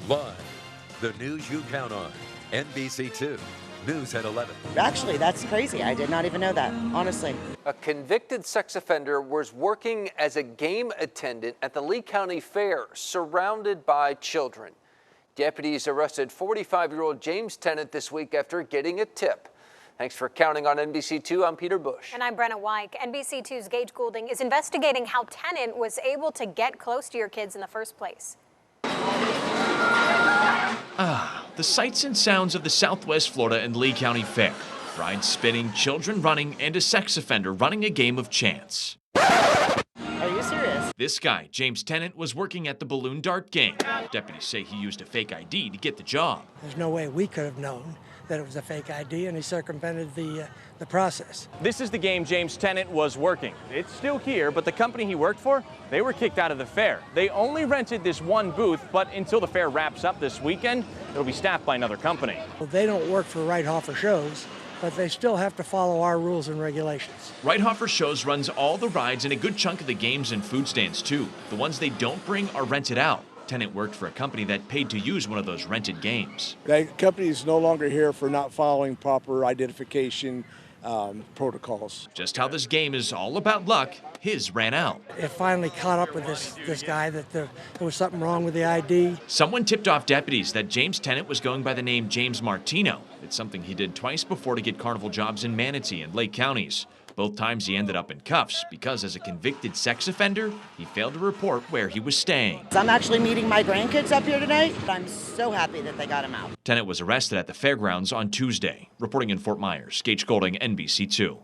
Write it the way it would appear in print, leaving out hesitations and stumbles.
Live, the news you count on. NBC2, News at 11. Actually, that's crazy. I did not even know that, honestly. A convicted sex offender was working as a game attendant at the Lee County Fair, surrounded by children. Deputies arrested 45-year-old James Tennant this week after getting a tip. Thanks for counting on NBC2. I'm Peter Bush. And I'm Brenna Wyke. NBC2's Gage Goulding is investigating how Tennant was able to get close to your kids in the first place. The sights and sounds of the Southwest Florida and Lee County Fair. Rides spinning, children running, and a sex offender running a game of chance. Are you serious? This guy, James Tennant, was working at the balloon dart game. Deputies say he used a fake ID to get the job. There's no way we could have known that it was a fake ID, and he circumvented the process. This is the game James Tennant was working. It's still here, but the company he worked for, they were kicked out of the fair. They only rented this one booth, but until the fair wraps up this weekend, it'll be staffed by another company. Well, they don't work for Reithofer Shows, but they still have to follow our rules and regulations. Reithofer Shows runs all the rides and a good chunk of the games and food stands, too. The ones they don't bring are rented out. Tennant worked for a company that paid to use one of those rented games. That company is no longer here for not following proper identification protocols. Just how this game is all about luck, his ran out. It finally caught up with this guy that there was something wrong with the ID. Someone tipped off deputies that James Tennant was going by the name James Martino. It's something he did twice before to get carnival jobs in Manatee and Lake counties. Both times he ended up in cuffs because as a convicted sex offender, he failed to report where he was staying. I'm actually meeting my grandkids up here tonight. I'm so happy that they got him out. Tennant was arrested at the fairgrounds on Tuesday. Reporting in Fort Myers, Gage Goulding, NBC2.